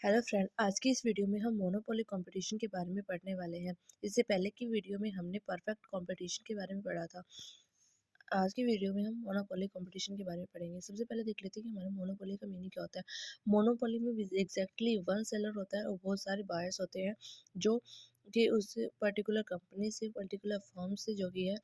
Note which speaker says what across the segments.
Speaker 1: Hello friend, आज की इस वीडियो में हम मोनोपोली कंपटीशन के बारे में पढ़ने वाले हैं। इससे पहले की वीडियो में हमने परफेक्ट कंपटीशन के बारे में पढ़ा था। आज की वीडियो में हम मोनोपोली कंपटीशन के बारे में पढ़ेंगे। सबसे पहले देख लेते हैं कि हमारे मोनोपोली का मीनिंग क्या होता है। मोनोपोली में एग्जैक्टली वन सेलर होता है और बहुत सारे बायर्स होते हैं जो कि उस पर्टिकुलर कंपनी से पर्टिकुलर फर्म से जो कि है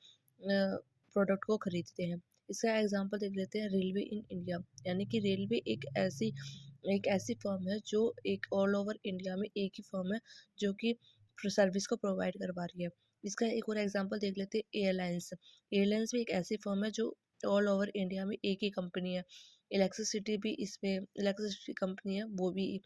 Speaker 1: प्रोडक्ट को खरीदते हैं। इसका एग्जांपल देख लेते हैं, रेलवे इन इंडिया। यानी कि रेलवे एक ऐसी फर्म है जो एक ऑल ओवर इंडिया में एक ही फर्म है जो कि सर्विस को प्रोवाइड करवा रही है। इसका एक और एग्जांपल देख लेते हैं, एयरलाइंस। एयरलाइंस भी एक ऐसी फर्म है जो ऑल ओवर इंडिया में एक ही कंपनी है। इलेक्ट्रिसिटी भी इसमें इलेक्ट्रिसिटी कंपनी है, वो भी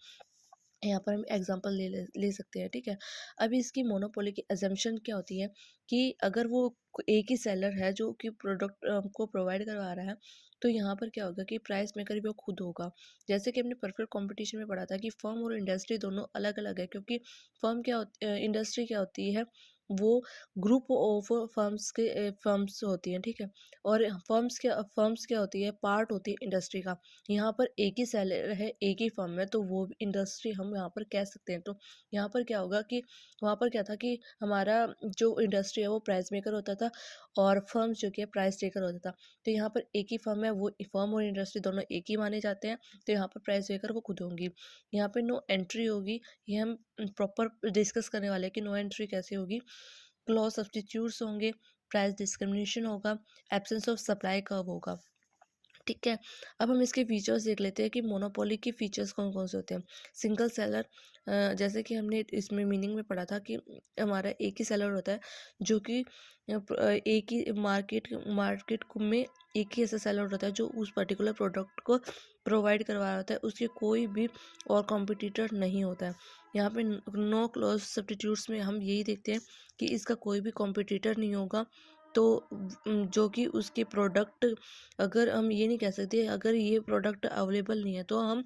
Speaker 1: यहाँ पर हम एग्जांपल ले सकते हैं। ठीक है, अभी इसकी मोनोपोली की अजम्पशन क्या होती है कि अगर वो एक ही सेलर है जो कि प्रोडक्ट को प्रोवाइड करवा रहा है, तो यहाँ पर क्या होगा कि प्राइस मेकर भी वो खुद होगा। जैसे कि हमने परफेक्ट कंपटीशन में पढ़ा था कि फर्म और इंडस्ट्री दोनों अलग अलग है, क्योंकि इंडस्ट्री क्या होती है, वो ग्रुप ऑफ फर्म्स होती हैं। ठीक है, और फर्म्स क्या होती है, पार्ट होती है इंडस्ट्री का। यहाँ पर एक ही सेलर है, एक ही फर्म है, तो वो इंडस्ट्री हम यहाँ पर कह सकते हैं। तो यहाँ पर क्या होगा कि वहाँ पर क्या था कि हमारा जो इंडस्ट्री है वो प्राइस मेकर होता था और फर्म जो कि है प्राइस टेकर होता था। तो यहाँ पर एक ही फर्म है, वो फर्म और इंडस्ट्री दोनों एक ही माने जाते हैं, तो यहाँ पर प्राइस मेकर वो खुद होंगी। यहाँ पे नो एंट्री होगी, ये हम प्रॉपर डिस्कस करने वाले हैं कि नो एंट्री कैसे होगी। क्लॉज सब्स्टिट्यूट्स होंगे, प्राइस डिस्क्रिमिनेशन होगा, एब्सेंस ऑफ सप्लाई कर्व होगा। ठीक है, अब हम इसके फीचर्स देख लेते हैं कि मोनोपोली के फीचर्स कौन कौन से होते हैं। सिंगल सेलर, जैसे कि हमने इसमें मीनिंग में पढ़ा था कि हमारा एक ही सेलर होता है जो कि एक ही मार्केट में एक ही ऐसा सेलर होता है जो उस पर्टिकुलर प्रोडक्ट को प्रोवाइड करवा रहा होता है, उसके कोई भी और कॉम्पिटिटर नहीं होता है। यहाँ पे नो क्लोज सब्स्टिट्यूट्स में हम यही देखते हैं कि इसका कोई भी कॉम्पिटिटर नहीं होगा। तो जो कि उसके प्रोडक्ट, अगर हम ये नहीं कह सकते अगर ये प्रोडक्ट अवेलेबल नहीं है तो हम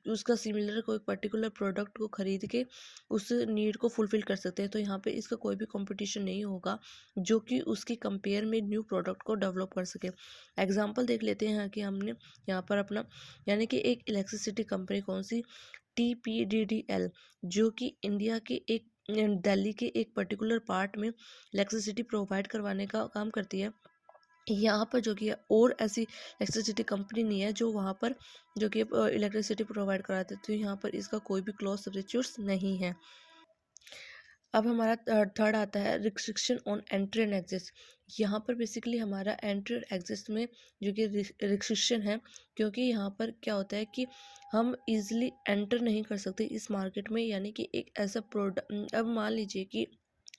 Speaker 1: उसका सिमिलर कोई पर्टिकुलर प्रोडक्ट को खरीद के उस नीड को फुलफिल कर सकते हैं। तो यहाँ पे इसका कोई भी कंपटीशन नहीं होगा जो कि उसकी कंपेयर में न्यू प्रोडक्ट को डेवलप कर सके। एग्जांपल देख लेते हैं कि हमने यहाँ पर अपना, यानी कि एक इलेक्ट्रिसिटी कंपनी कौन सी, TPDDL, जो कि इंडिया के एक दिल्ली के एक पर्टिकुलर पार्ट में इलेक्ट्रिसिटी प्रोवाइड करवाने का काम करती है। यहाँ पर जो कि और ऐसी इलेक्ट्रिसिटी कंपनी नहीं है जो वहाँ पर जो कि इलेक्ट्रिसिटी प्रोवाइड कराते, तो यहाँ पर इसका कोई भी क्लोज सब्स्टिट्यूट्स नहीं है। अब हमारा थर्ड आता है restriction on entry and exit. यहाँ पर बेसिकली हमारा एंट्री और एग्जिट में जो कि रिस्ट्रिक्शन है, क्योंकि यहाँ पर क्या होता है कि हम इजीली एंटर नहीं कर सकते इस मार्केट में। यानी कि एक ऐसा प्रोडक्ट, अब मान लीजिए कि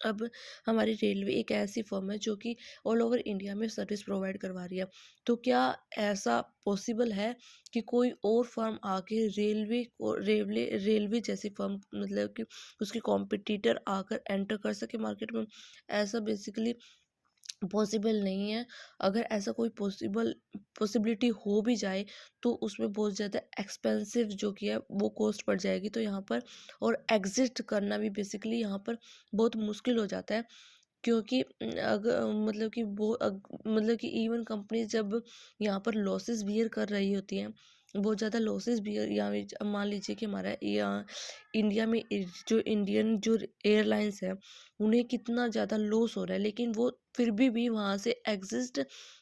Speaker 1: अब हमारी रेलवे एक ऐसी फर्म है जो कि ऑल ओवर इंडिया में सर्विस प्रोवाइड करवा रही है, तो क्या ऐसा पॉसिबल है कि कोई और फर्म आके रेलवे जैसी फर्म, मतलब कि उसके कॉम्पिटिटर आकर एंटर कर सके मार्केट में? ऐसा बेसिकली पॉसिबल नहीं है। अगर ऐसा कोई पॉसिबिलिटी हो भी जाए तो उसमें बहुत ज़्यादा एक्सपेंसिव जो कि है वो कॉस्ट पड़ जाएगी। तो यहाँ पर और एग्जिस्ट करना भी बेसिकली यहाँ पर बहुत मुश्किल हो जाता है, क्योंकि अगर मतलब कि इवन कंपनी जब यहाँ पर लॉसेस बियर कर रही होती हैं, बहुत ज़्यादा लॉसेस बियर, या मान लीजिए कि हमारा यहाँ इंडिया में जो इंडियन जो एयरलाइंस है उन्हें कितना ज़्यादा लॉस हो रहा है, लेकिन वो फिर भी वहाँ से एग्जिस्ट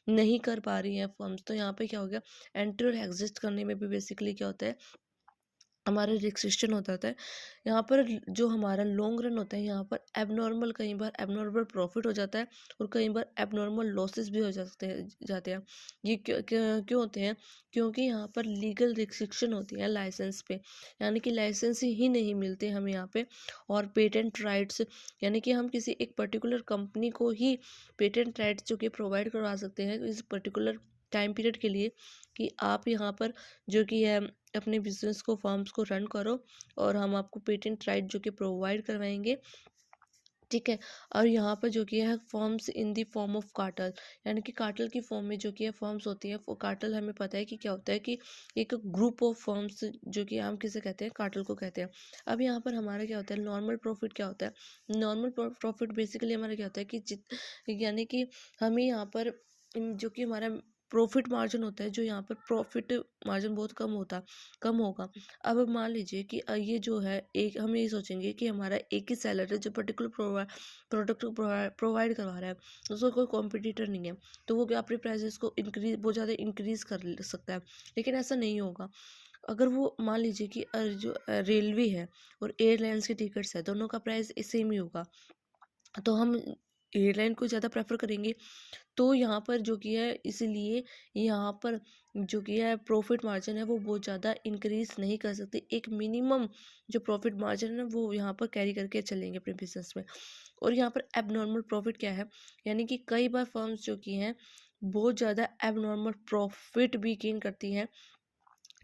Speaker 1: नहीं कर पा रही हैं फर्म्स। तो यहाँ पे क्या हो गया, एंटर और एग्जिस्ट करने में भी बेसिकली क्या होता है, हमारा रिस्ट्रिक्शन होता है। यहाँ पर जो हमारा लॉन्ग रन होता है, यहाँ पर कई बार एबनॉर्मल प्रॉफिट हो जाता है और कई बार एबनॉर्मल लॉसेस भी हो जाते हैं। ये क्यों होते हैं? क्योंकि यहाँ पर लीगल रिस्ट्रिक्शन होती है लाइसेंस पे, यानी कि लाइसेंस ही नहीं मिलते हमें यहाँ पे। और पेटेंट राइट्स, यानी कि हम किसी एक पर्टिकुलर कंपनी को ही पेटेंट राइट्स जो कि प्रोवाइड करवा सकते हैं इस पर्टिकुलर टाइम पीरियड के लिए, कि आप यहाँ पर जो कि है अपने बिजनेस को, फर्म्स को रन करो और हम आपको पेटेंट राइट जो कि प्रोवाइड करवाएंगे। ठीक है, और यहाँ पर जो कि है forms in the form of cartel, यानी कि कार्टल की फॉर्म में जो कि है फॉर्म्स होती है। कार्टल हमें पता है कि क्या होता है, कि एक ग्रुप ऑफ फॉर्म्स जो कि हम किसे कहते हैं, कार्टल को कहते हैं। अब यहाँ पर हमारा क्या होता है, नॉर्मल प्रॉफिट क्या होता है। नॉर्मल प्रॉफिट बेसिकली हमारा क्या होता है कि यानी कि हमें यहाँ पर जो कि हमारा प्रॉफिट मार्जिन होता है, जो यहाँ पर प्रॉफिट मार्जिन बहुत कम होगा। अब मान लीजिए कि ये जो है, एक हम ये सोचेंगे कि हमारा एक ही सेलर है जो पर्टिकुलर प्रोडक्ट को प्रोवाइड करवा रहा है, उसका कोई कॉम्पिटिटर नहीं है, तो वो क्या अपने प्राइसेस को बहुत ज़्यादा इंक्रीज कर सकता है। लेकिन ऐसा नहीं होगा। अगर वो मान लीजिए कि जो रेलवे है और एयरलाइंस की टिकट्स है, दोनों का प्राइस सेम ही होगा, तो हम एयरलाइन को ज़्यादा प्रेफर करेंगे। तो यहाँ पर जो कि है, इसलिए यहाँ पर जो कि है प्रॉफिट मार्जिन है वो बहुत ज़्यादा इंक्रीज नहीं कर सकते। एक मिनिमम जो प्रॉफिट मार्जिन है वो यहाँ पर कैरी करके चलेंगे अपने बिजनेस में। और यहाँ पर एबनॉर्मल प्रॉफिट क्या है, यानी कि कई बार फर्म्स जो कि हैं बहुत ज़्यादा एबनॉर्मल प्रॉफिट भी गेन करती हैं,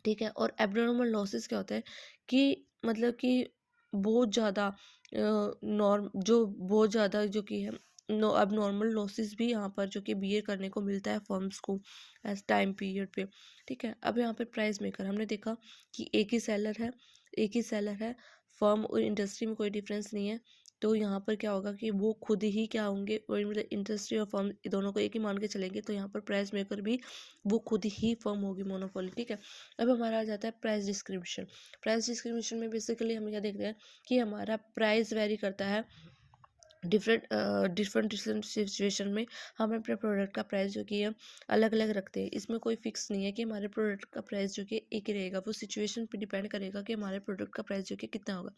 Speaker 1: ठीक है। और एब्नॉर्मल लॉसेस क्या होता है कि मतलब कि बहुत ज़्यादा बहुत ज़्यादा जो कि है नो अब नॉर्मल लॉसेस भी यहाँ पर जो कि बियर करने को मिलता है फर्म्स को एज टाइम पीरियड पे, ठीक है। अब यहाँ पे प्राइस मेकर हमने देखा कि एक ही सेलर है, फर्म और इंडस्ट्री में कोई डिफरेंस नहीं है। तो यहाँ पर क्या होगा कि वो खुद ही क्या होंगे, और मतलब इंडस्ट्री और फर्म दोनों को एक ही मान के चलेंगे, तो यहाँ पर प्राइस मेकर भी वो खुद ही फर्म होगी, मोनोपोली, ठीक है। अब हमारा आ जाता है प्राइस डिस्क्रिमिनेशन। प्राइस डिस्क्रिमिनेशन में बेसिकली हम क्या देखते हैं कि हमारा प्राइस वेरी करता है डिफरेंट सिचुएशन में। हम अपने प्रोडक्ट का प्राइस जो कि है अलग अलग रखते हैं। इसमें कोई फिक्स नहीं है कि हमारे प्रोडक्ट का प्राइस जो कि एक ही रहेगा, वो सिचुएशन पे डिपेंड करेगा कि हमारे प्रोडक्ट का प्राइस जो कि कितना होगा।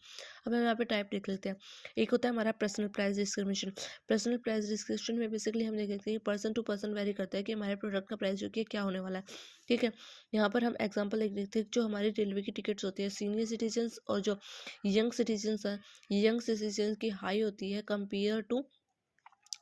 Speaker 1: अब हम यहाँ पे टाइप देख लेते हैं। एक होता है हमारा personal price discrimination. Personal price discrimination में बेसिकली हम देख लेते हैं पर्सन टू पर्सन वेरी करता है कि हमारे प्रोडक्ट का प्राइस जो कि क्या होने वाला है, ठीक है। यहाँ पर हम एग्जाम्पल देख लेते हैं, जो हमारी रेलवे की टिकट्स होती है, सीनियर सिटीजन्स और जो यंग सिटीजन्स हैं, यंग सिटीजन्स की हाई होती है कंपेयर टू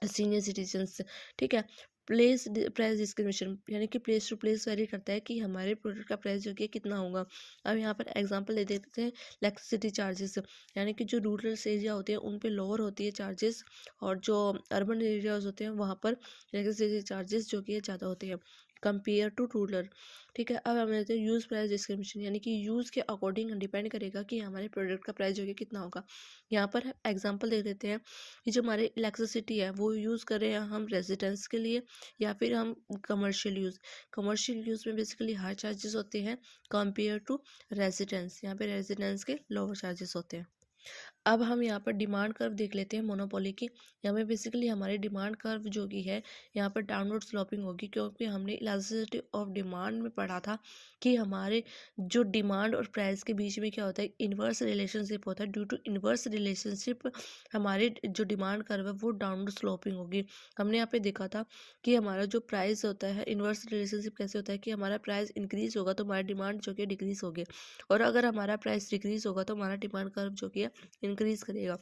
Speaker 1: सीनियर सिटीजन्स, ठीक है। प्राइस डिस्क्रिमिनेशन यानी कि प्लेस टू प्लेस वेरी करता है कि हमारे प्रोडक्ट का प्राइस जो कि कितना होगा। अब यहाँ पर एग्जांपल ले देते हैं इलेक्ट्रिसिटी चार्जेस, यानी कि जो रूरल एरिया होते हैं उन पे लोअर होती है चार्जेस, और जो अर्बन एरियाज होते हैं वहाँ पर इलेक्ट्रिसिटी चार्जेस जो कि ज़्यादा होती है कंपेयर टू रूरल, ठीक है। अब हम लेते हैं यूज़ प्राइस डिस्क्रिमिनेशन, यानी कि यूज़ के अकॉर्डिंग डिपेंड करेगा कि हमारे प्रोडक्ट का प्राइस जो कि कितना होगा। यहाँ पर एग्जांपल दे देते हैं कि जो हमारे इलेक्ट्रिसिटी है वो यूज़ करें हम रेजिडेंस के लिए या फिर हम कमर्शियल यूज़ में बेसिकली हाई चार्जेस होते हैं कंपेयर टू रेजिडेंस। यहाँ पे रेजिडेंस के लोअर चार्जेस होते हैं। अब हम यहाँ पर डिमांड कर्व देख लेते हैं मोनोपोली की। यहाँ पे बेसिकली हमारी डिमांड कर्व जो कि है यहाँ पर डाउनवर्ड स्लोपिंग होगी, क्योंकि हमने इलास्टिसिटी ऑफ डिमांड में पढ़ा था कि हमारे जो डिमांड और प्राइस के बीच में क्या होता है, इन्वर्स रिलेशनशिप होता है। ड्यू टू इन्वर्स रिलेशनशिप हमारे जो डिमांड कर्व है वो डाउनवर्ड स्लोपिंग होगी। हमने यहाँ पे देखा था कि हमारा जो प्राइस होता है, इन्वर्स रिलेशनशिप कैसे होता है कि हमारा प्राइस इंक्रीज होगा तो हमारा डिमांड जो कि डिक्रीज होगी, और अगर हमारा प्राइस डिक्रीज होगा तो हमारा डिमांड कर्व जो कि है इंक्रीज करेगा।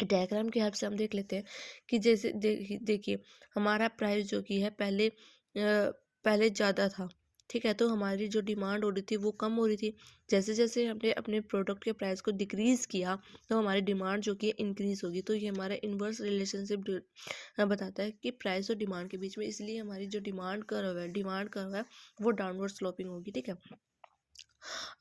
Speaker 1: डायग्राम की हेल्प से हम देख लेते हैं कि जैसे देखिए हमारा प्राइस जो कि है पहले ज़्यादा था, ठीक है। तो हमारी जो डिमांड हो रही थी वो कम हो रही थी। जैसे जैसे हमने अपने प्रोडक्ट के प्राइस को डिक्रीज़ किया तो हमारी डिमांड जो कि है इंक्रीज़ होगी। तो ये हमारा इन्वर्स रिलेशनशिप बताता है कि प्राइस और डिमांड के बीच में, इसलिए हमारी जो डिमांड कर्व है वो डाउनवर्ड स्लोपिंग होगी, ठीक है।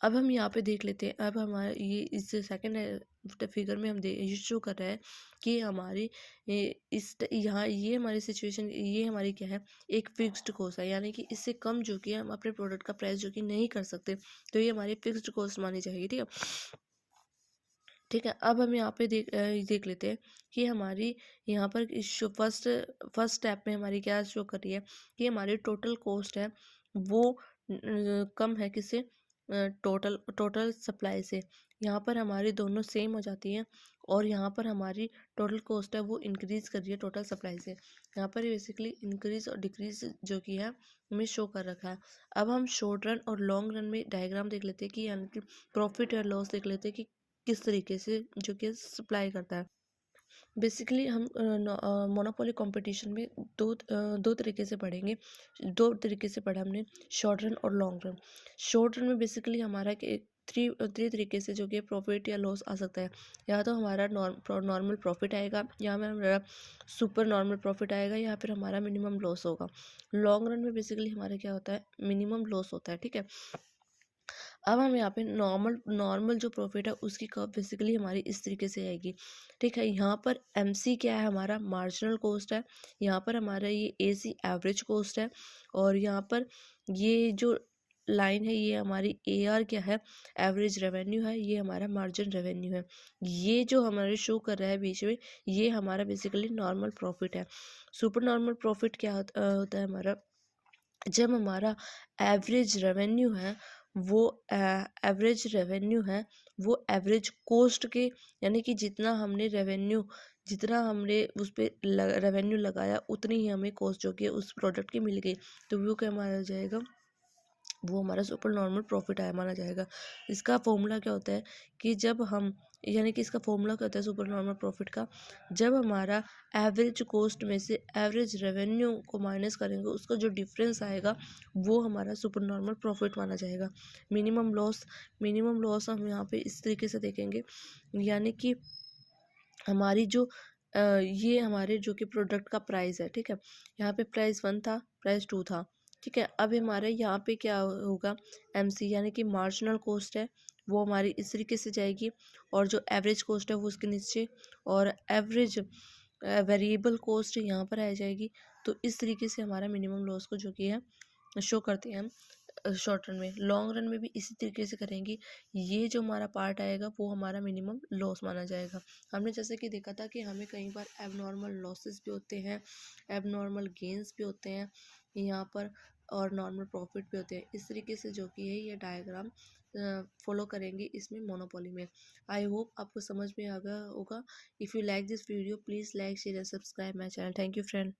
Speaker 1: अब हम यहाँ पे देख लेते हैं। अब हमारे ये इस सेकंड फिगर में हम ये शो कर रहा है कि हमारी यहाँ ये हमारी सिचुएशन, ये हमारी क्या है, एक फिक्स्ड कॉस्ट है, यानी कि इससे कम जो कि हम अपने प्रोडक्ट का प्राइस जो कि नहीं कर सकते, तो ये हमारी फिक्स्ड कॉस्ट मानी जाएगी, ठीक है। ठीक है, अब हम यहाँ पे देख लेते हैं कि हमारी यहाँ पर फर्स्ट स्टेप में हमारी क्या शो कर रही है कि हमारी टोटल कॉस्ट है वो कम है किससे, टोटल सप्लाई से। यहाँ पर हमारी दोनों सेम हो जाती हैं, और यहाँ पर हमारी टोटल कॉस्ट है वो इंक्रीज कर रही है टोटल सप्लाई से। यहाँ पर बेसिकली इंक्रीज और डिक्रीज जो कि है हमें शो कर रखा है। अब हम शॉर्ट रन और लॉन्ग रन में डायग्राम देख लेते हैं कि यानी कि प्रॉफिट और लॉस देख लेते हैं कि किस तरीके से जो कि सप्लाई करता है। बेसिकली हम मोनोपोली कंपटीशन में दो तरीके से पढ़ेंगे। दो तरीके से पढ़ा हमने, शॉर्ट रन और लॉन्ग रन। शॉर्ट रन में बेसिकली हमारा थ्री तरीके से जो कि प्रॉफिट या लॉस आ सकता है। या तो हमारा नॉर्मल प्रॉफिट आएगा, या हमारा सुपर नॉर्मल प्रॉफिट आएगा, या फिर हमारा मिनिमम लॉस होगा। लॉन्ग रन में बेसिकली हमारा क्या होता है, मिनिमम लॉस होता है, ठीक है। अब हम यहाँ पे नॉर्मल नॉर्मल जो प्रॉफिट है उसकी कर्व बेसिकली हमारी इस तरीके से आएगी। ठीक है, यहाँ पर एमसी क्या है, हमारा मार्जिनल कॉस्ट है। यहाँ पर हमारा ये एसी एवरेज कॉस्ट है। और यहाँ पर ये जो लाइन है ये हमारी एआर क्या है, एवरेज रेवेन्यू है। ये हमारा मार्जिन रेवेन्यू है। ये जो हमारे शो कर रहा है बीच में, ये हमारा बेसिकली नॉर्मल प्रॉफिट है। सुपर नॉर्मल प्रॉफिट क्या होता है हमारा, जब हमारा एवरेज रेवेन्यू है वो एवरेज रेवेन्यू है वो एवरेज कोस्ट के, यानी कि जितना हमने उस पर रेवेन्यू लगाया उतनी ही हमें कॉस्ट जो कि उस प्रोडक्ट की मिल गई, तो वो क्या माना जाएगा, वो हमारा सुपर नॉर्मल प्रॉफिट आया माना जाएगा। इसका फॉर्मूला क्या होता है कि जब हम, यानी कि इसका फॉर्मूला क्या होता है सुपर नॉर्मल प्रॉफिट का, जब हमारा एवरेज कॉस्ट में से एवरेज रेवेन्यू को माइनस करेंगे उसका जो डिफरेंस आएगा वो हमारा सुपर नॉर्मल प्रॉफिट माना जाएगा। मिनिमम लॉस हम यहाँ पे इस तरीके से देखेंगे, यानी कि हमारी जो ये हमारे जो कि प्रोडक्ट का प्राइस है, ठीक है, यहाँ पे प्राइस 1 था, प्राइस 2 था, ठीक है। अब हमारे यहाँ पे क्या होगा, एमसी यानी कि मार्जिनल कॉस्ट है वो हमारी इस तरीके से जाएगी, और जो एवरेज कॉस्ट है वो उसके नीचे, और एवरेज वेरिएबल कॉस्ट यहाँ पर आ जाएगी। तो इस तरीके से हमारा मिनिमम लॉस को जो कि है शो करते हैं हम शॉर्ट रन में। लॉन्ग रन में भी इसी तरीके से करेंगे। ये जो हमारा पार्ट आएगा वो हमारा मिनिमम लॉस माना जाएगा। हमने जैसे कि देखा था कि हमें कई बार एबनॉर्मल लॉसेस भी होते हैं, एबनॉर्मल गेंस भी होते हैं यहाँ पर, और नॉर्मल प्रॉफिट भी होते हैं। इस तरीके से जो कि है ये डायग्राम फॉलो करेंगे इसमें मोनोपोली में। आई होप आपको समझ में आ गया होगा। If you like this video please like share and subscribe my channel. Thank you friend.